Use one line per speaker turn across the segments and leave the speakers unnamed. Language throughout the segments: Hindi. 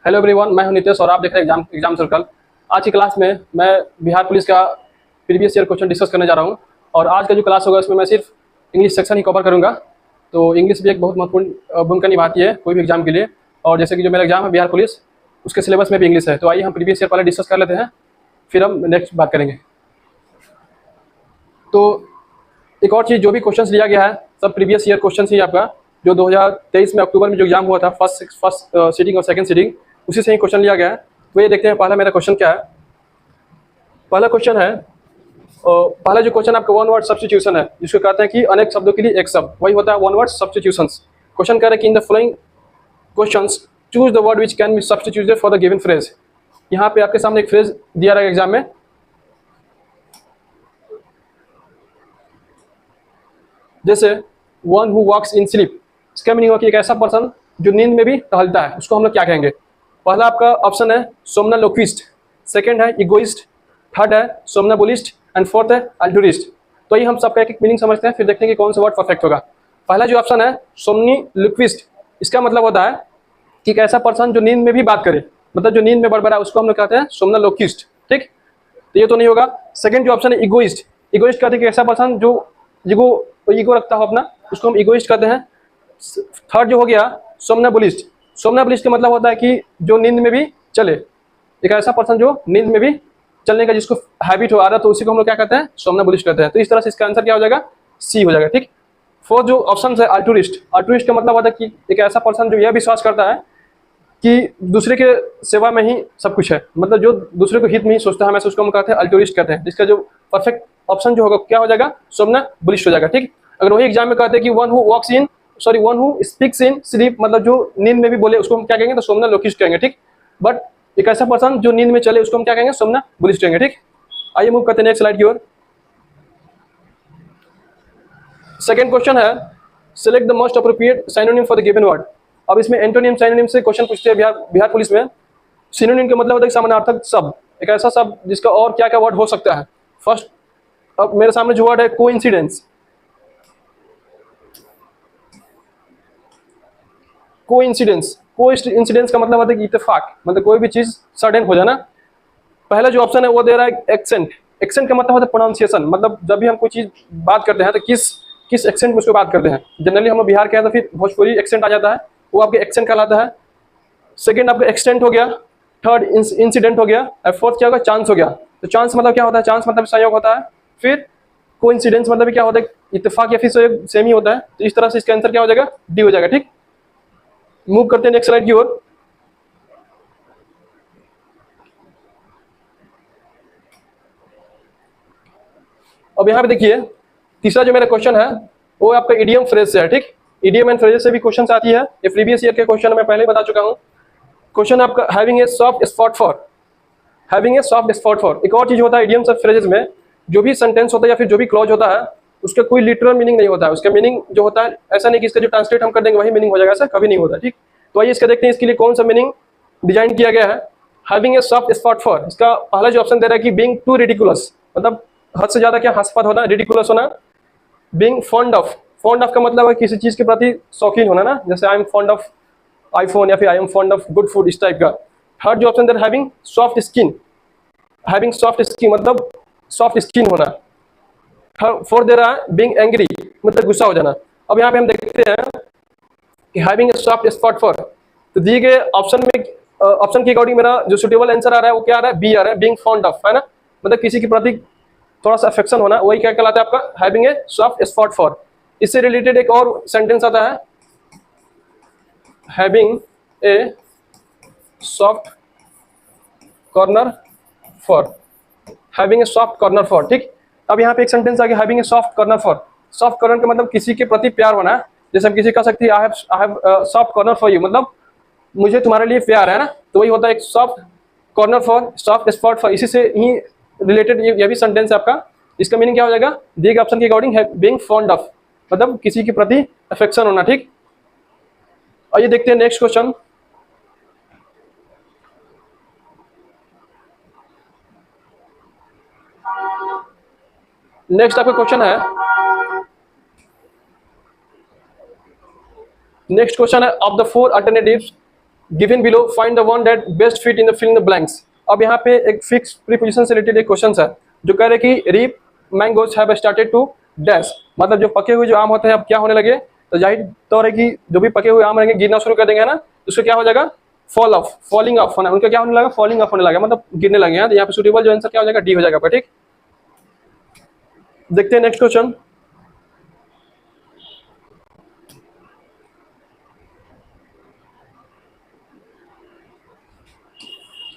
हेलो एवरीवन, मैं हूं नितेश और आप देख रहे हैं एग्जाम सर्कल। आज की क्लास में मैं बिहार पुलिस का प्रीवियस ईयर क्वेश्चन डिस्कस करने जा रहा हूं और आज का जो क्लास होगा उसमें मैं सिर्फ इंग्लिश सेक्शन ही कवर करूंगा। तो इंग्लिश भी एक बहुत महत्वपूर्ण भूमिका निभाती है कोई भी एग्जाम के लिए। और जैसे कि जो मेरा एग्जाम है बिहार पुलिस, उसके सिलेबस में भी इंग्लिश है। तो आइए हम प्रीवियस ईयर पहले डिस्कस कर लेते हैं, फिर हम नेक्स्ट बात करेंगे। तो एक और चीज़, जो भी क्वेश्चन लिया गया है सब प्रीवियस ईयर क्वेश्चन ही आपका, जो 2023 में अक्टूबर में जो एग्जाम हुआ था फर्स्ट सीटिंग और सेकंड सीटिंग, उसी से ही क्वेश्चन लिया गया है। तो ये देखते हैं पहला मेरा क्वेश्चन क्या है। पहला क्वेश्चन है, पहला जो क्वेश्चन आपका वन वर्ड सब्स्टिट्यूशन है, जिसको कहते हैं कि अनेक शब्दों के लिए एक शब्द, वही होता है वन वर्ड सब्स्टिट्यूशन। क्वेश्चन कह रहे हैं कि in the following questions choose the word which can be substituted for the given phrase. यहाँ पे आपके सामने एक फ्रेज दिया रहेगा एग्जाम में, जैसे one who walks in sleep. इसका मीनिंग हुआ कि एक ऐसा पर्सन जो नींद में भी टहलता है, उसको हम लोग क्या कहेंगे। पहला आपका ऑप्शन है सोमनालोक्विस्ट, सेकंड है इगोइस्ट, थर्ड है सोमनाबुलिस्ट एंड फोर्थ है अल्टुरिस्ट। तो ये हम सबका एक मीनिंग समझते हैं, फिर देखते हैं कि कौन सा वर्ड परफेक्ट होगा। पहला जो ऑप्शन है सोमनीलुक्विस्ट, इसका मतलब होता है कि एक ऐसा पर्सन जो नींद में भी बात करे, मतलब जो नींद में बड़बड़ा, उसको हम लोग कहते हैं सोमनालोक्विस्ट। ठीक, तो ये तो नहीं होगा। सेकंड जो ऑप्शन है इगोइस्ट, इगोइस्ट कहते हैं कि ऐसा पर्सन जो ईगो रखता हो अपना, उसको हम इगोइस्ट कहते हैं। थर्ड जो हो गया सोमनाबुलिस्ट, सोमनाबुलिस्ट का मतलब होता है कि जो नींद में भी चले, एक ऐसा पर्सन जो नींद में भी चलने का जिसको हैबिट हो आ रहा, तो उसी को हम लोग क्या कहते हैं, सोमनाबुलिस्ट कहते हैं। तो इस तरह से इसका आंसर क्या हो जाएगा, सी हो जाएगा। ठीक, फोर्थ जो ऑप्शन है अल्टुरिस्ट, अल्टुरिस्ट का मतलब होता है कि एक ऐसा पर्सन जो यह विश्वास करता है कि दूसरे के सेवा में ही सब कुछ है, मतलब जो दूसरे को हित में ही सोचता है हमेशा, उसको हम कहते हैं अल्टुरिस्ट कहते हैं। जिसका जो परफेक्ट ऑप्शन जो होगा क्या हो जाएगा, सोमनाबुलिस्ट हो जाएगा। ठीक, अगर वही एग्जाम में कहते हैं कि one who speaks in sleep, मतलब जो नींद में भी बोले, उसको हम क्या कहेंगे, तो सोमनालोक्विस्ट कहेंगे। ठीक, बट एक ऐसा पर्सन जो नींद में चले, उसको हम क्या कहेंगे, सोमनाबुलिस्ट कहेंगे। ठीक, आइए मूव करते हैं नेक्स्ट स्लाइड की ओर। सेकंड क्वेश्चन है, select the most appropriate synonym for the given word. अब इसमें एंटोनिम सिनोनिम से क्वेश्चन पूछते हैं बिहार पुलिस में। सिनोनिम का मतलब होता है समानार्थक शब्द, एक ऐसा शब्द जिसका और क्या क्या वर्ड हो सकता है। फर्स्ट, अब मेरे सामने जो वर्ड है कोइंसिडेंस, कोइंसिडेंस का मतलब होता है कि इत्तेफाक, मतलब कोई भी चीज सडन हो जाना। पहला जो ऑप्शन है वो दे रहा है एक्सेंट, एक्सेंट का मतलब होता है प्रोनाउंसिएशन, मतलब जब भी हम कोई चीज बात करते हैं तो किस एक्सेंट में उसको बात करते हैं। जनरली हम लोग बिहार के हैं तो फिर भोजपुरी एक्सेंट आ जाता है, वो आपके एक्सेंट कहलाता है। सेकंड आपका एक्सटेंट हो गया, थर्ड इंसिडेंट हो गया, और फोर्थ क्या होगा, चांस हो गया। तो चांस मतलब क्या होता है, चांस मतलब संयोग होता है। फिर कोइंसिडेंस मतलब क्या होता है, इत्तेफाक या फिर संयोग सेम ही होता है। तो इस तरह से इसका आंसर क्या हो जाएगा, डी हो जाएगा। ठीक, मूव करते हैं नेक्स्ट स्लाइड की ओर। अब यहाँ पे देखिए, तीसरा जो मेरा क्वेश्चन है वो आपका इडियम फ्रेज से है। ठीक, इडियम एंड फ्रेजेस से भी क्वेश्चन आती है, ये प्रीवियस ईयर के क्वेश्चन मैं पहले ही बता चुका हूँ। क्वेश्चन आपका having a soft spot for, having a soft spot for. एक और चीज होता है इडियम्स और फ्रेजेस में, जो भी सेंटेंस होता है या फिर जो भी क्लॉज होता है, उसका कोई लिटरल मीनिंग नहीं होता है। उसका मीनिंग जो होता है, ऐसा नहीं कि इसका जो ट्रांसलेट हम कर देंगे वही मीनिंग हो जाएगा, ऐसा कभी नहीं होता। ठीक, तो आइए इसका देखते हैं इसके लिए कौन सा मीनिंग डिजाइन किया गया है। Having a soft spot for, इसका पहला जो ऑप्शन दे रहा है कि बीइंग टू रिडिकुलस, मतलब हद से ज्यादा क्या हास्यास्पद होना, रिडिकुलस होना। Being fond of, fond of का मतलब है किसी चीज के प्रति शौकीन होना ना, जैसे I am fond of iPhone या फिर I am fond of good food, इस टाइप का। थर्ड जो ऑप्शन दे रहा है having soft skin, having soft skin मतलब सॉफ्ट स्किन होना। फोर्थ दे रहा है बीइंग एंग्री, मतलब गुस्सा हो जाना। अब यहाँ पे हम देखते हैं कि having a soft spot for, तो दिए गए ऑप्शन में ऑप्शन के अकॉर्डिंग मेरा जो सुटेबल आंसर आ रहा है वो क्या आ रहा है, बी आ रहा है, बीइंग फॉन्ड ऑफ, है ना, मतलब किसी के प्रति थोड़ा सा अफेक्शन होना, वही क्या कहलाता है आपका having a soft spot for. इससे रिलेटेड एक और सेंटेंस आता है, having a soft corner for, having a soft corner for. ठीक, अब यहाँ पे एक सेंटेंस आ गया having a soft corner for. Soft corner का मतलब किसी के प्रति प्यार होना, जैसे हम किसी कह सकते हैं I have soft corner for you, मतलब मुझे तुम्हारे लिए प्यार है ना, तो वही होता है एक soft corner for, soft spot for. इसी से ही रिलेटेड ये भी सेंटेंस है आपका। इसका मीनिंग क्या हो जाएगा, दिए गए ऑप्शन के अकॉर्डिंग है बीइंग फॉन्ड ऑफ, मतलब किसी के प्रति अफेक्शन होना। ठीक, आइए देखते हैं नेक्स्ट क्वेश्चन। नेक्स्ट आपका क्वेश्चन है, नेक्स्ट क्वेश्चन है of the four alternatives given below find the one that best fit in the fill in the blanks. अब यहाँ पे एक फिक्स प्रीपोजिशन से रिलेटेड एक क्वेश्चन है जो कह रहे कि ripe mangoes have started to dash, मतलब जो पके हुए जो आम होते हैं अब क्या होने लगे, तो जाहिर तौर है कि जो भी पके हुए आम रहेंगे गिरना शुरू कर देंगे ना, तो उसको क्या हो जाएगा फॉल ऑफ, फॉलिंग ऑफ होना, उनका क्या होने लगा फॉलिंग ऑफ होने लगा, मतलब गिरने लगे हैं। तो यहाँ पे सुटेबल जो आंसर क्या हो जाएगा डी हो जाएगा। ठीक, देखते हैं नेक्स्ट क्वेश्चन।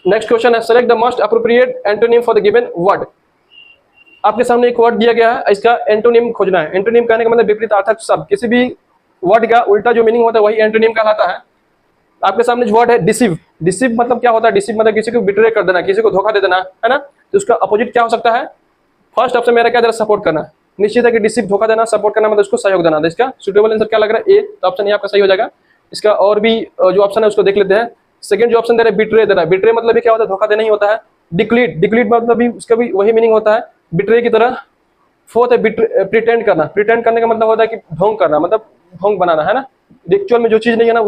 नेक्स्ट क्वेश्चन है select the most appropriate antonym for the given word. आपके सामने एक वर्ड दिया गया है, इसका एंटोनिम खोजना है। एंटोनिम कहने का मतलब विपरीतार्थक शब्द, किसी भी वर्ड का उल्टा जो मीनिंग होता है वही एंटोनिम कहलाता है। आपके सामने जो वर्ड है डिसीव, डिसीव मतलब क्या होता है, डिसीव मतलब किसी को बिट्रे कर देना, किसी को धोखा दे देना, है ना। तो उसका अपोजिट क्या हो सकता है, फर्स्ट ऑप्शन मेरा क्या दे रहा है सपोर्ट करना, निश्चित है कि डिसीव धोखा देना, सपोर्ट करना मतलब उसको सहयोग देना। तो इसका सुटेबल आंसर क्या लग रहा है ए, तो ऑप्शन ए आपका सही हो जाएगा। इसका और भी जो ऑप्शन है उसको देख लेते हैं। सेकंड जो ऑप्शन दे रहा है बिट्रे दे रहा है, बिट्रे मतलब भी क्या होता है धोखा देना ही होता है। डिक्लीट, डिक्लीट मतलब भी उसका भी वही मीनिंग होता है बिट्रे की तरह। फोर्थ है प्रिटेंड करना, प्रिटेंड करने का मतलब होता है कि ढोंग करना, मतलब ढोंग बनाना, है ना, एक्चुअल में जो चीज नहीं है ना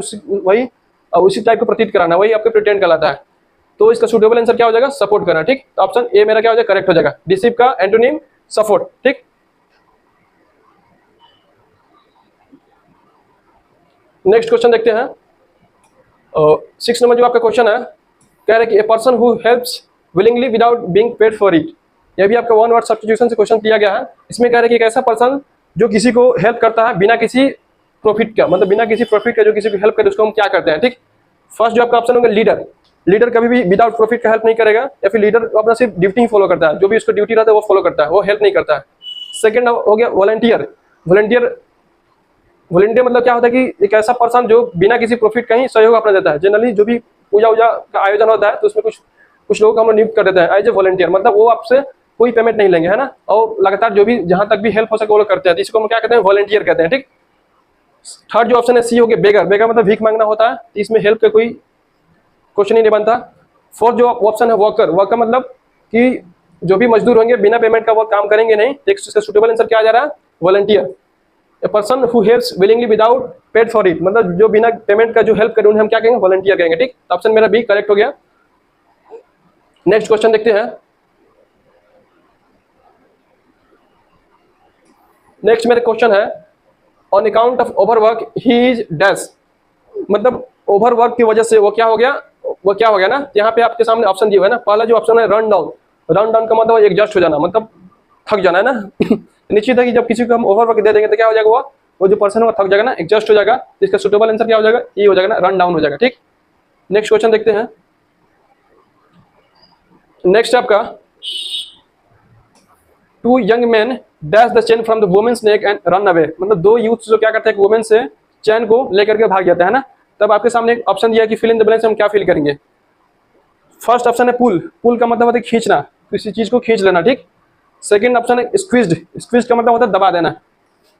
उसी टाइप को प्रतीत कराना, वही आपको प्रिटेंड कहलाता है। तो इसका सुटेबल आंसर क्या हो जाएगा सपोर्ट करना। ठीक, तो ऑप्शन ए मेरा क्या हो जाएगा करेक्ट हो जाएगा, डिसीव का एंटोनिम सपोर्ट। ठीक, नेक्स्ट क्वेश्चन देखते हैं। 6 नंबर जो आपका क्वेश्चन है कह रहे कि a person who helps willingly without being paid for it. यह भी आपका वन वर्ड सब्स्टिट्यूशन से क्वेश्चन किया गया है। इसमें कह रहे कि एक ऐसा पर्सन जो किसी को हेल्प करता है बिना किसी प्रॉफिट का, मतलब बिना किसी प्रॉफिट का जो किसी को हेल्प करे उसको हम क्या करते हैं। ठीक, फर्स्ट जो आपका ऑप्शन होगा लीडर, लीडर कभी भी विदाउट प्रॉफिट का हेल्प नहीं करेगा, या फिर लीडर अपना सिर्फ ड्यूटी ही फॉलो करता है, जो भी उसको ड्यूटी रहता है वो फॉलो करता है, वो हेल्प नहीं करता है। सेकंड हो गया वॉलंटियर, वॉलंटियर वॉलंटियर मतलब क्या होता है कि एक ऐसा पर्सन जो बिना किसी प्रॉफिट का ही सहयोग अपना देता है। जनरली जो भी पूजा वूजा का आयोजन होता है तो उसमें कुछ लोगों को हम लोग नियुक्त कर देते हैं एज ए वॉलंटियर, मतलब वो आपसे कोई पेमेंट नहीं लेंगे, है ना, और लगातार जो भी जहां तक भी हेल्प हो सके वो लोग करते हैं, तो इसको हम क्या कहते हैं वॉलंटियर कहते हैं। ठीक, थर्ड जो ऑप्शन है सी हो गया बेगर, बेगर मतलब भीख मांगना होता है, तो इसमें हेल्प का कोई क्वेश्चन ही नहीं बनता। फोर्थ जो ऑप्शन है वर्कर, वर्कर मतलब कि जो भी मजदूर होंगे बिना पेमेंट का वो काम करेंगे नहीं, तो इसका सुटेबल आंसर क्या आ जा रहा है volunteer. A person who helps willingly without paid for it, मतलब जो बिना पेमेंट का जो हेल्प करे उन्हें हम क्या कहेंगे वॉलंटियर कहेंगे। ठीक, ऑप्शन मेरा बी करेक्ट हो गया। नेक्स्ट क्वेश्चन देखते हैं। नेक्स्ट मेरा क्वेश्चन है on account of overwork he is dash, मतलब ओवरवर्क की वजह से वो क्या हो गया ना। यहाँ पे आपके सामने ऑप्शन दिया हुआ है ना, पहला जो ऑप्शन है रन डाउन, रन डाउन का मतलब एग्जॉस्ट हो जाना, मतलब थक जाना है ना। निश्चित है कि जब किसी को हम ओवरवर्क दे देंगे तो क्या हो जाएगा वो जो पर्सन है वो थक जाएगा ना, एग्जॉस्ट हो जाएगा। तो इसका सुटेबल आंसर क्या हो जाएगा ये हो जाएगा ना, रन डाउन हो जाएगा। ठीक, नेक्स्ट क्वेश्चन देखते हैं। नेक्स्ट आपका two young man dash the chain from the women's neck and run away, मतलब दो यूथ जो क्या करते हैं वुमेन से चैन को लेकर के भाग जाता है ना। तब आपके सामने एक ऑप्शन दिया कि फिल इन द ब्लैंक्स, हम क्या फिल करेंगे। फर्स्ट ऑप्शन है पुल, पुल का मतलब होता है खींचना, किसी चीज को खींच लेना। ठीक, सेकंड ऑप्शन है स्क्वीज्ड, स्क्वीज का मतलब होता है दबा देना,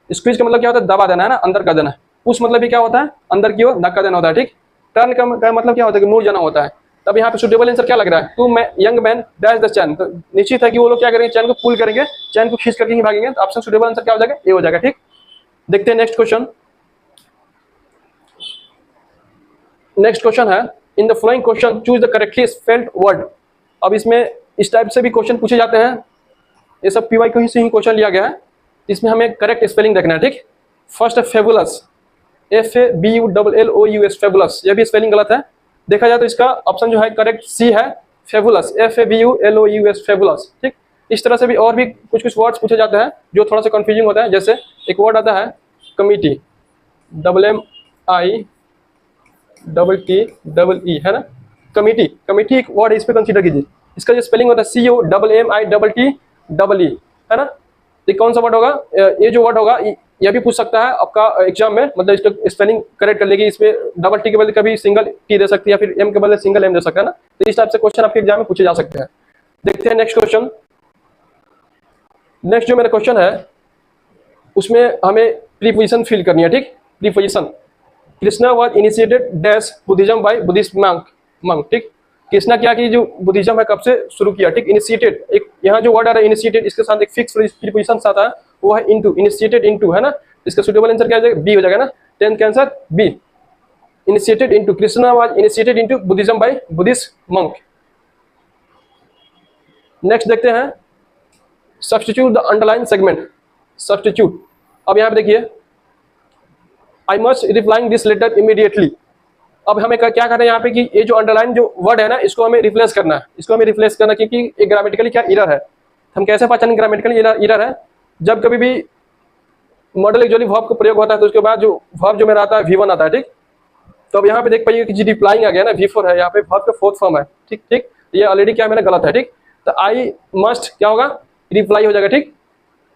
स्क्वीज का मतलब क्या होता है दबा देना, है ना, अंदर कर देना। पुश मतलब भी क्या होता है अंदर की ओर धक्का देना होता है। ठीक, टर्न का मतलब क्या होता है कि मुड़ जाना होता है। तब यहाँ पे सुटेबल आंसर क्या लग रहा है to young man dash the chain, तो निश्चित है कि वो लोग क्या करेंगे चैन को पुल करेंगे, चैन को खींच करके ही भागेंगे। तो ऑप्शन सुटेबल आंसर क्या हो जाएगा ए हो जाएगा। ठीक, देखते हैं नेक्स्ट क्वेश्चन। नेक्स्ट क्वेश्चन है in the following question choose the correctly spelled word. अब इसमें इस टाइप से भी क्वेश्चन पूछे जाते हैं, ये सब पीवाई को ही से ही क्वेश्चन लिया गया है, इसमें हमें करेक्ट स्पेलिंग देखना है। ठीक, फर्स्ट है फेबुलस, FABULLOUS फेबुलस, यह भी स्पेलिंग गलत है। देखा जाए तो इसका ऑप्शन जो है करेक्ट सी है फेबुलस, FABULOUS फेबुलस। ठीक, इस तरह से भी और भी कुछ वर्ड्स पूछे जाते हैं जो थोड़ा सा कंफ्यूजिंग होता है। जैसे एक वर्ड आता है कमिटी, MMITTE, है ना, कमिटी, कमिटी एक वर्ड है, इस पर कंसीडर कीजिए। इसका जो स्पेलिंग होता है COMMITTEE, है ना। ये कौन सा वर्ड होगा, ये जो वर्ड होगा यह भी पूछ सकता है आपका एग्जाम में, मतलब इसका स्पेलिंग करेक्ट कर लेगी। इसमें डबल टी के बदले कभी सिंगल टी दे सकती है, या फिर एम के बदले सिंगल एम दे सकता है ना। तो इस टाइप से क्वेश्चन आपके एग्जाम में पूछे जा सकते हैं। देखते हैं नेक्स्ट क्वेश्चन। नेक्स्ट जो मेरा क्वेश्चन है उसमें हमें प्रीपोजिशन फिल करनी है। ठीक, preposition, Krishna was initiated dash Buddhism by Buddhist monk. ठीक, कृष्णा क्या की जो बुद्धिज्म है कब से शुरू किया। ठीक, इनिशिएटेड, एक यहाँ जो वर्ड आ रहा है इनिशिएटेड, इसके साथ एक फिक्स प्रीपोजिशन आता है वो है इनटू, इनिशिएटेड इनटू, है ना। इसका सुटेबल आंसर क्या हो जाएगा बी हो जाएगा ना, 10th का answer B. Initiated into, Krishna was initiated into Buddhism by Buddhist monk. Next देखते हैं substitute the underline segment, substitute. अब यहाँ पे देखिए I must replying this letter immediately. अब हमें क्या करना है यहाँ पे कि ये जो अंडरलाइन जो वर्ड है ना, इसको हमें रिप्लेस करना है, इसको हमें रिप्लेस करना, क्योंकि ये ग्रामेटिकली क्या एरर है। हम कैसे पहचानें ग्रामेटिकली एरर है? जब कभी भी मॉडल एक्चुअली वर्ब का प्रयोग होता है तो उसके बाद जो वर्ब जो मेरा आता है V1 आता है, ठीक। तो अब यहाँ पे देख पाइए कि रिप्लाइंग आ गया ना, V4 है, यहाँ पे वर्ब का फोर्थ फॉर्म है, ठीक ठीक। ये ऑलरेडी क्या मेरा गलत है, ठीक। तो आई मस्ट क्या होगा, रिप्लाई हो जाएगा, ठीक।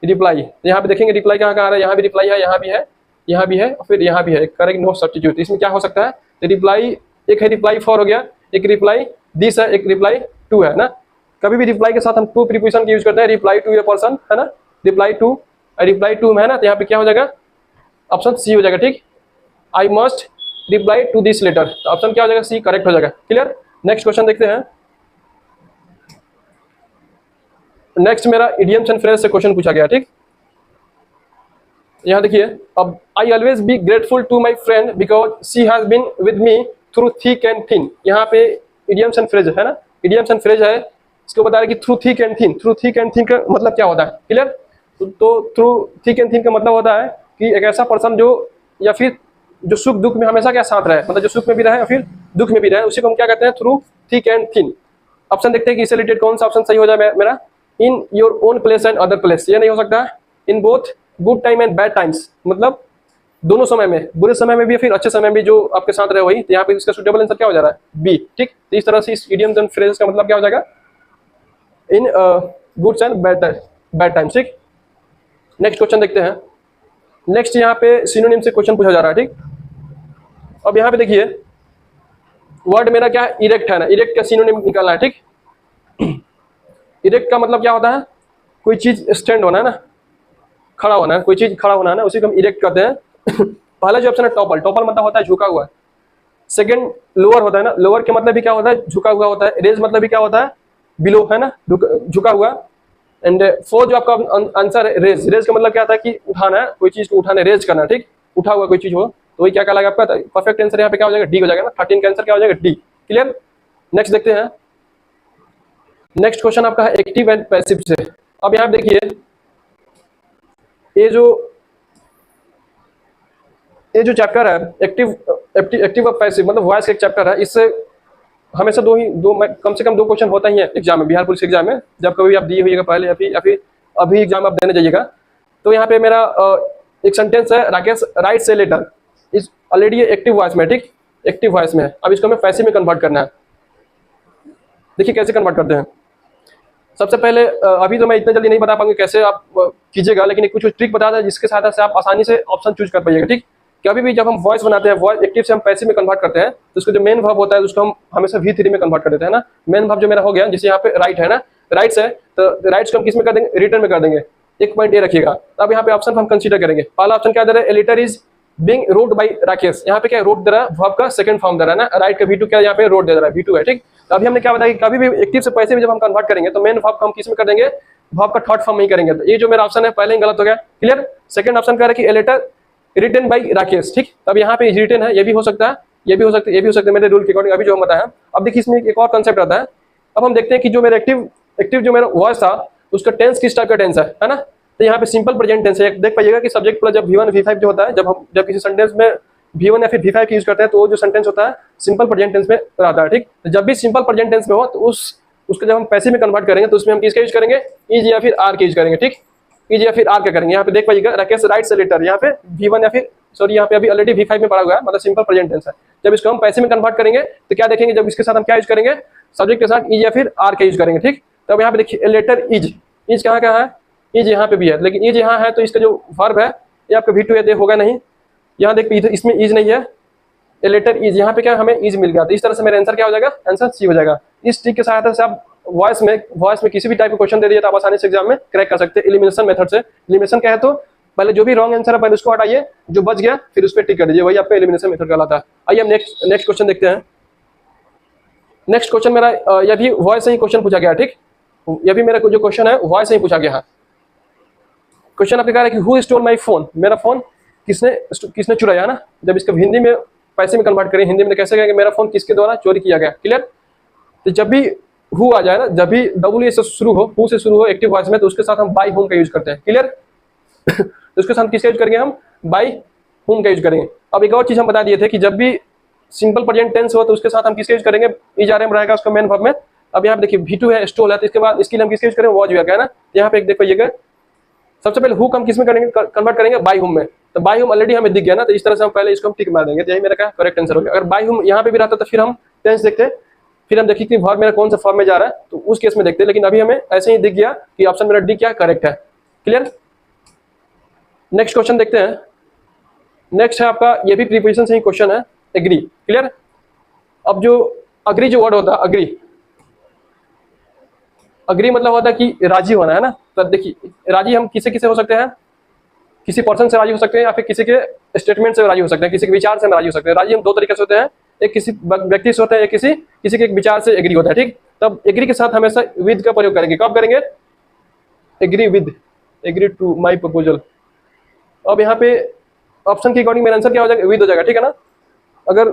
रिप्लाई यहाँ पे देखेंगे रिप्लाई कहाँ कहाँ आ रहा है, यहाँ भी रिप्लाई है, यहाँ भी है, यहाँ भी है, और फिर यहाँ भी है, करेक्ट नो सब्स्टिट्यूट। इसमें क्या हो सकता है, तो रिप्लाई एक है, रिप्लाई 4 हो गया, एक रिप्लाई दिस है, एक रिप्लाई 2 है ना। कभी भी रिप्लाई के साथ हम टू प्रीपोजिशन का यूज करते हैं, रिप्लाई टू ए पर्सन है ना, रिप्लाई टू में है ना, तो यहाँ पे क्या हो जाएगा, ऑप्शन सी हो जाएगा, ठीक। I must reply to this letter, तो ऑप्शन क्या हो जाएगा, सी करेक्ट हो जाएगा। क्लियर। नेक्स्ट क्वेश्चन देखते हैं। नेक्स्ट मेरा इडियम्स एंड फ्रेज से क्वेश्चन पूछा गया, ठीक। यहाँ देखिए, अब I always be grateful to my friend because she has been with me through thick and thin. यहाँ पे इडियम्स एंड फ्रेज है ना, इडियम्स एंड फ्रेज है, इसको बता रहे कि through thick and thin. Through thick and thin का मतलब क्या होता है, क्लियर। तो थ्रू थिक एंड थिन का मतलब होता है कि एक ऐसा पर्सन जो, या फिर जो सुख दुख में हमेशा क्या साथ रहे, मतलब जो सुख में भी रहे या फिर दुख में भी रहे, उसी को हम क्या कहते हैं, through thick and thin. Option देखते हैं कि इससे रिलेटेड कौन सा ऑप्शन सही हो जाए मेरा। In your own place and other place, ये नहीं हो सकता है। In both good time and bad times, मतलब दोनों समय में, बुरे समय में भी फिर अच्छे समय में भी जो आपके साथ रहे वही। तो यहाँ पे इसका सुटेबल आंसर क्या हो जा रहा है, बी, ठीक। तो इस तरह से इस इडियम्स एंड फ्रेजेस का मतलब क्या हो जाएगा, इन गुड्स एंड बैड टाइम्स, ठीक। नेक्स्ट क्वेश्चन देखते हैं। नेक्स्ट यहाँ पे सिनोनिम से क्वेश्चन पूछा जा रहा है, ठीक। अब यहाँ पे देखिए वर्ड मेरा क्या है, इरेक्ट है ना, इरेक्ट का सिनोनिम निकालना है, ठीक। इरेक्ट का मतलब क्या होता है, कोई चीज स्टैंड होना है ना, खड़ा होना है, कोई चीज खड़ा होना है ना, उसी को हम इरेक्ट कहते हैं। पहला जो ऑप्शन है टॉपल, टॉपल मतलब होता है झुका हुआ। सेकंड लोअर होता है ना, लोअर के मतलब भी क्या होता है, झुका हुआ होता है। रेज मतलब भी क्या होता है, बिलो है ना, झुका हुआ। एंड फोर्थ जो आपका आंसर है रेज, रेज का मतलब क्या होता है कि उठाना है, कोई चीज को उठाना, रेज करना, ठीक। उठा हुआ कोई चीज हो तो वही क्या कहलाएगा आपका, परफेक्ट आंसर यहाँ पे क्या हो जाएगा, डी हो जाएगा ना। 13 का आंसर क्या हो जाएगा, डी। क्लियर। नेक्स्ट देखते हैं। नेक्स्ट क्वेश्चन आपका है एक्टिव एंड पैसिव से। अब यहाँ देखिए ये जो चैप्टर है एक्टिव और पैसिव, मतलब वॉइस का एक चैप्टर है। इससे हमेशा कम से कम 2 क्वेश्चन होता ही है एग्जाम में, बिहार पुलिस एग्जाम में, जब कभी भी आप दिए होइएगा पहले या फिर अभी एग्जाम आप देने जाइएगा। तो यहाँ पे मेरा एक सेंटेंस है, राकेश राइट्स ए लेटर, इस ऑलरेडी ये एक्टिव वॉइस में, ठीक, एक्टिव वॉइस में है। अब इसको हमें पैसिव में कन्वर्ट करना है। देखिए कैसे कन्वर्ट करते हैं। सबसे पहले अभी तो मैं इतना जल्दी नहीं बता पाऊंगी कैसे आप कीजिएगा, लेकिन कुछ ट्रिक बता दें जिसके सहायता से आप आसानी से ऑप्शन चूज कर पाइएगा, ठीक। कभी भी जब हम वॉइस बनाते हैं, वॉइस एक्टिव से हम पैसिव में कन्वर्ट करते हैं, तो उसका जो मेन वर्ब होता है उसको हम हमेशा V3 में कन्वर्ट कर देते हैं ना। मेन वर्ब जो मेरा हो गया, जैसे यहाँ पे राइट है ना, राइट्स है, तो राइट्स को हम किस में कर देंगे, रिटर्न में कर देंगे। एक पॉइंट ये रखिएगा। अब यहाँ पे ऑप्शन हम कंसीडर करेंगे। पहला ऑप्शन क्या दे रहा है, a letter is being wrote by Rakesh. यहाँ पे क्या रोट दे रहा है, वर्ब का सेकंड फॉर्म दे रहा है ना। राइट का V2 क्या यहाँ पे रोट दे रहा है, V2 है, ठीक। तो अभी हमने क्या बताया कि कभी भी एक्टिव से पैसिव में जब हम कन्वर्ट करेंगे तो मेन वर्ब हम किस में कर देंगे, वर्ब का थर्ड फॉर्म नहीं करेंगे। तो ये जो मेरा ऑप्शन है पहले ही गलत हो गया। क्लियर। सेकंड ऑप्शन कह रहा है कि a letter written by Rakesh, ठीक। अब यहाँ पे रिटन है, ये भी हो सकता है, ये भी हो सकता है, ये भी हो सकता है मेरे रूल के अकॉर्डिंग अभी जो हम बताया। अब देखिए इसमें एक और कंसेप्ट आता है। अब हम देखते हैं कि जो मेरा एक्टिव जो मेरा वॉइस था उसका टेंस किस टाइप का टेंस है ना। तो यहाँ पे सिंपल प्रेजेंट टेंस है। देख पाइएगा कि सब्जेक्ट प्लस जब V1 V5 जो होता है, जब किसी सेंटेंस में V1 या फिर V5 का यूज करते हैं तो वो जो सेंटेंस होता है सिंपल प्रेजेंट टेंस में रहता है, ठीक। तो जब भी सिंपल प्रेजेंट टेंस में हो तो उसको जब हम पैसिव में कन्वर्ट करेंगे तो उसमें हम किसका यूज करेंगे, इज या फिर आर का यूज करेंगे, ठीक। इज या फिर आर का करेंगे। यहाँ पे देख पाइएगा राकेश राइट्स ए लेटर, यहाँ पे V1 या फिर सॉरी यहाँ पे अभी ऑलरेडी V5 में पड़ा हुआ है, मतलब सिंपल प्रेजेंट टेंस है। जब इसको हम पैसिव में कन्वर्ट करेंगे तो क्या देखेंगे, जब इसके साथ हम क्या यूज करेंगे, सब्जेक्ट के साथ इज या फिर आर का यूज करेंगे, ठीक। तब यहाँ पे देखिए लेटर इज कहाँ है, इज यहाँ पे भी है, लेकिन इज यहाँ है तो इसका जो वर्ब है ये आपका V2 है, होगा नहीं। यहाँ देख इसमें इज नहीं है, ए लेटर इज, यहाँ पे क्या हमें इज मिल गया। तो इस तरह से मेरा आंसर क्या हो जाएगा, आंसर सी हो जाएगा। इस ट्रिक की सहायता से आप वॉइस में किसी भी टाइप का क्वेश्चन दे दिए तो आप आसानी से एग्जाम में क्रैक कर सकते हैं एलिमिनेशन मेथड से। एलिमिनेशन क्या है, तो पहले जो भी रॉन्ग आंसर है पहले उसको हटाइए, जो बच गया फिर उस पर टिक कर दीजिए, वही आपका एलिमिनेशन मेथड कहलाता है। आइए हम नेक्स्ट क्वेश्चन देखते हैं। नेक्स्ट क्वेश्चन मेरा यह भी वॉइस से ही क्वेश्चन पूछा गया, ठीक। यह भी मेरा जो क्वेश्चन है वॉइस से ही पूछा गया है। क्वेश्चन आपके कह रहा है कि हु स्टोल माई फोन, मेरा फोन किसने चुराया ना। जब इसका हिंदी में पैसे में कन्वर्ट करें, हिंदी में कैसे कहेंगे मेरा फोन किसके द्वारा चोरी किया गया। क्लियर। तो जब भी हु आ जाए ना, जब भी डब्ल्यू से शुरू हो, हु से शुरू हो एक्टिव वॉइस में, तो उसके साथ हम बाई होम का यूज करते हैं। क्लियर। तो उसके साथ किसका यूज करेंगे हम, बाई होम का यूज करेंगे। अब एक और चीज हम बता दिए थे कि जब भी सिंपल प्रेजेंट टेंस हो तो उसके साथ हम किसका यूज करेंगे, इज आर एम रहेगा उसका मेन वर्ब में। अब यहाँ पे देखिए V2 है, स्टोल है, तो इसके बाद इसके लिए हम किसका यूज करेंगे, वॉज है ना। यहाँ पे एक देखिएगा, सबसे पहले हु हम किस में करेंगे, कन्वर्ट करेंगे बाई होम में। तो बाई होम ऑलरेडी हमें दिख गया ना, तो इस तरह से हम पहले इसको हम टिक मार देंगे, तो यही मेरा क्या करेक्ट आंसर हो गया। अगर बाई होम यहाँ पे भी रहता तो फिर हम टेंस देखते, फिर हम देखिए कि वर्ब मेरा कौन सा फॉर्म में जा रहा है, तो उस केस में देखते। लेकिन अभी हमें ऐसे ही दिख गया कि ऑप्शन मेरा डी क्या करेक्ट है। क्लियर। नेक्स्ट क्वेश्चन देखते हैं। नेक्स्ट है आपका, ये भी प्रीपोजिशन से ही क्वेश्चन है, एग्री। क्लियर। अब जो अग्री जो वर्ड होता है, अग्री, अग्री मतलब होता है कि राजी होना, है ना। तो देखिए राजी हम किसे किसे हो सकते हैं, किसी पर्सन से राजी हो सकते हैं, या फिर किसी के स्टेटमेंट से राजी हो सकते हैं, किसी के विचार से हम राजी हो सकते हैं। राजी हम दो तरीके से होते हैं, एक किसी व्यक्ति से होता है, एक किसी के एक विचार से एग्री होता है। ठीक। तब एग्री के साथ हमेशा विद का प्रयोग करेंगे। कब करेंगे, agree with, agree to my proposal. अब यहाँ पे ऑप्शन के अकॉर्डिंग मेरा आंसर क्या हो जाएगा, विद हो जाएगा। ठीक है ना। अगर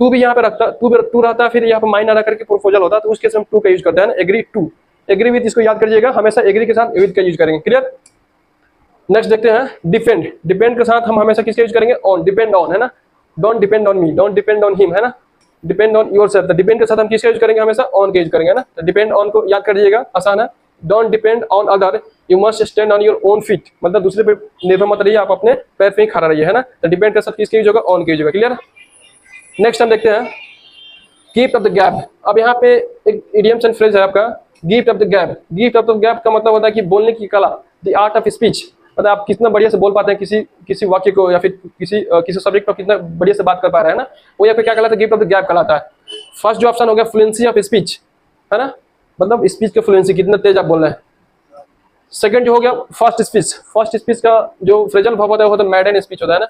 टू भी यहाँ पे रखता, टू रहता है, फिर यहाँ पे माइन ना करके प्रपोजल होता है, तो उस केस में हम टू का यूज करते हैं ना, एग्री टू। एग्री विद इसको याद करिएगा, हमेशा एग्री के साथ विद का यूज करेंगे। क्लियर। नेक्स्ट देखते हैं डिपेंड। डिपेंड के साथ हम हमेशा किसका यूज करेंगे, ऑन, डिपेंड ऑन, है ना। Don't depend on me, don't depend on him, है ना। Depend on yourself. तो डिपेंड के साथ हम किसका यूज करेंगे, हमेशा ऑन का यूज करेंगे ना। तो डिपेंड ऑन को याद करिएगा, आसान है। Don't depend on other, you must stand on your own feet, मतलब दूसरे पे निर्भर मत रहिए, आप अपने पैर पे ही खड़ा रहिए, है ना। तो डिपेंड के साथ किसका यूज होगा, ऑन का यूज होगा। क्लियर। नेक्स्ट हम देखते हैं गिफ्ट ऑफ द गैप। अब यहाँ पे एक इडियम्स एंड फ्रेज है आपका, gift of the gap. Gift of the gap का मतलब होता है कि बोलने की कला, द आर्ट ऑफ स्पीच, मतलब आप कितना बढ़िया से बोल पाते हैं किसी वाक्य को, या फिर किसी सब्जेक्ट पर कितना बढ़िया से बात कर पा रहे हैं ना, वो यहाँ पे क्या कहलाता है, गिफ्ट ऑफ द गैप कहलाता है। फर्स्ट जो ऑप्शन हो गया फ्लुएंसी ऑफ स्पीच, है ना, मतलब स्पीच के फ्लुएंसी, कितना तेज आप बोल रहे हैं। सेकंड जो हो गया फर्स्ट स्पीच। फर्स्ट स्पीच का जो फ्रेजल वर्ब होता है वो तो मैडन स्पीच होता है ना,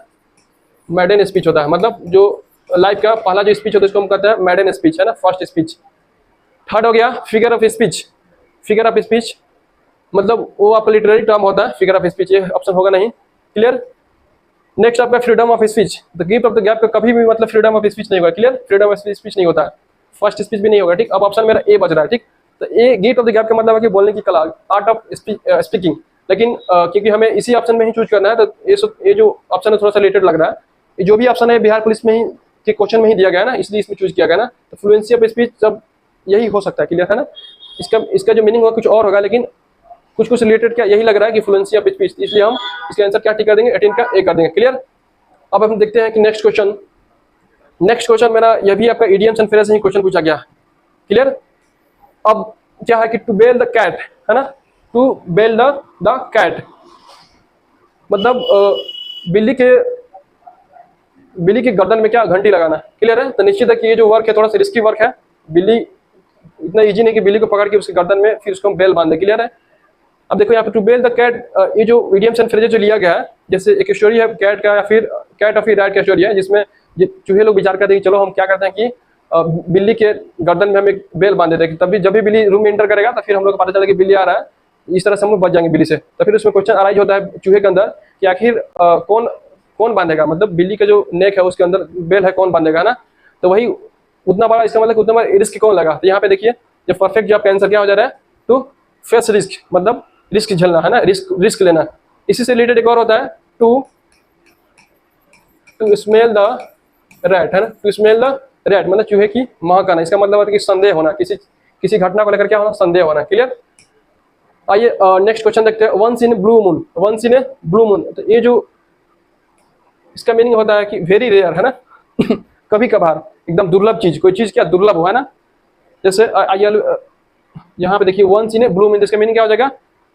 मैडन स्पीच होता है, मतलब जो लाइफ का पहला जो स्पीच होता है उसको हम कहते हैं मैडन स्पीच, है ना, फर्स्ट स्पीच। थर्ड हो गया figure of speech. Figure of speech मतलब वो आपका लिटरेरी टर्म होता है, फिगर ऑफ स्पीच, ये ऑप्शन होगा नहीं। क्लियर। नेक्स्ट आपका freedom of speech. The gift of the gap का कभी भी मतलब फ्रीडम ऑफ स्पीच नहीं होगा। क्लियर। फ्रीडम ऑफ स्पीच नहीं होता है, फर्स्ट स्पीच भी नहीं होगा। ठीक। अब ऑप्शन मेरा ए बच रहा है। ठीक। तो a gift of the gap का मतलब है कि बोलने की कला, आर्ट ऑफ स्पीकिंग। लेकिन क्योंकि हमें इसी ऑप्शन में ही चूज करना है, तो ये जो ऑप्शन है थोड़ा सा रिलेटेड लग रहा है। जो भी ऑप्शन है बिहार पुलिस में ही के क्वेश्चन में ही दिया गया है ना, इसलिए इसमें चूज किया गया ना। तो फ्लुएंसी ऑफ स्पीच जब यही हो सकता है। क्लियर है ना। इसका जो मीनिंग होगा कुछ और होगा, लेकिन कुछ रिलेटेड क्या यही लग रहा है कि फ्लुएंसी ऑफ स्पीच, इसलिए हम इसका आंसर क्या टिक कर देंगे, 18 का ए कर देंगे। क्लियर। अब हम देखते हैं कि नेक्स्ट क्वेश्चन मेरा यह भी आपका इडियम्स एंड फ्रेज से ही क्वेश्चन पूछा गया। क्लियर। अब क्या है कि टू बेल द कैट, है ना, टू बेल द कैट मतलब बिल्ली के गर्दन में क्या, घंटी लगाना। क्लियर है। तो निश्चित है कि ये जो वर्क है थोड़ा सा रिस्की वर्क है। बिल्ली इतना इजी नहीं कि बिल्ली को पकड़ के उसके गर्दन में फिर उसको बेल बांध दे। क्लियर है। अब देखो यहाँ पे टू बेल द कैट, ये जो इडियम्स एंड फ्रेजेस जो लिया गया है, जैसे एक स्टोरी है कैट का, या फिर कैट ऑफ रैट का स्टोरी है, जिसमें चूहे लोग विचार करते हैं कि चलो हम क्या करते हैं कि बिल्ली के गर्दन में हम एक बेल बांध देते हैं, तभी जब भी बिल्ली रूम में एंटर करेगा तो फिर हम लोग को पता चला कि बिल्ली आ रहा है, इस तरह से हम लोग बच जाएंगे बिल्ली से। तो फिर उसमें क्वेश्चन अराइज होता है चूहे के अंदर कि आखिर कौन बांधेगा, मतलब बिल्ली का जो नेक है उसके अंदर बेल है, कौन बांधेगा, है ना। तो वही उतना बड़ा, इसका मतलब उतना बड़ा रिस्क कौन लगा। तो यहाँ पे देखिए जो परफेक्ट जो आपका आंसर क्या हो जा रहा है, टू फेस रिस्क, मतलब रिस्क झेलना, है ना, रिस्क लेना। इसी से रिलेटेड एक और होता है टू स्मेल द रैट, है ना, टू स्मेल द रैट मतलब चूहे की महक आना। इसका मतलब होता है कि संदेह होना, किसी घटना को लेकर क्या होना, संदेह होना। क्लियर। आइए नेक्स्ट क्वेश्चन देखते हैं। Once in blue moon, once in a blue moon, तो ये जो इसका मीनिंग होता है कि वेरी रेयर, है ना कभी कभार, एकदम दुर्लभ चीज, कोई चीज क्या दुर्लभ हो, है ना। जैसे यहाँ पे देखिए once in a blue moon, इसका मीनिंग क्या हो जाएगा,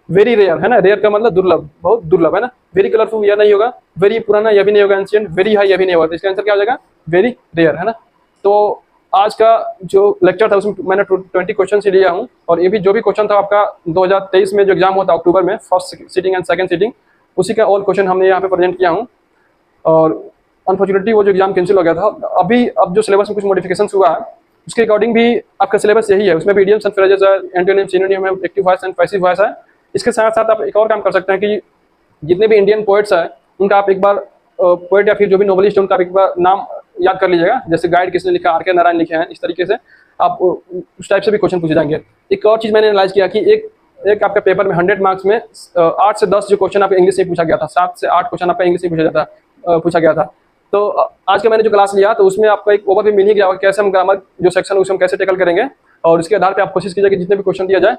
वेरी रेयर, है ना। रेयर का मतलब दुर्लभ, बहुत दुर्लभ, है ना। वेरी कलरफुल यह नहीं होगा, वेरी पुराना यह भी नहीं होगा, एंशिएंट, वेरी हाई यह भी नहीं होगा। तो इसका आंसर क्या हो जाएगा, वेरी रेयर, है ना। तो आज का जो लेक्चर था उसमें मैंने 20 क्वेश्चन से लिया हूँ, और ये भी जो भी क्वेश्चन था आपका 2023 में जो एग्जाम होता है अक्टूबर में, first sitting and second sitting, उसी का ऑल क्वेश्चन हमने यहाँ पे प्रेजेंट किया हूँ। और अनफॉर्चुनेटली वो जो एग्जाम कैंसिल हो गया था। अब जो सिलेबस में कुछ मॉडिफिकेशन हुआ है उसके अकॉर्डिंग भी आपका सिलेबस यही है। उसमें भी इडियम्स एंड फ्रेजेस है, एंटोनिम, सिनोनिम है, active voice and passive voice है। इसके साथ साथ आप एक और काम कर सकते हैं कि जितने भी इंडियन पोएट्स हैं उनका आप एक बार पोएट या फिर जो भी नोवेलिस्ट है उनका आप एक बार नाम याद कर लीजिएगा, जैसे गाइड किसने लिखा, आर के नारायण लिखे हैं, इस तरीके से आप उस टाइप से भी क्वेश्चन पूछे जाएंगे। एक और चीज़ मैंने एनालाइज किया कि एक आपका पेपर में 100 मार्क्स में 8 से 10 जो क्वेश्चन आपका इंग्लिश से पूछा गया था, 7 से 8 क्वेश्चन आपका इंग्लिश से पूछा गया था। तो आज का मैंने जो क्लास लिया तो उसमें आपका एक ओवरव्यू मिल ही गया कैसे हम ग्रामर जो सेक्शन है उसको हम कैसे टैकल करेंगे, और उसके आधार पे आप कोशिश कीजिए कि जितने भी क्वेश्चन दिया जाए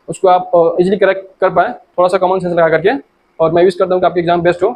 उसको आप इजीली करेक्ट कर पाएँ, थोड़ा सा कॉमन सेंस लगा करके। और मैं विश करता हूँ कि आपकी एग्जाम बेस्ट हो।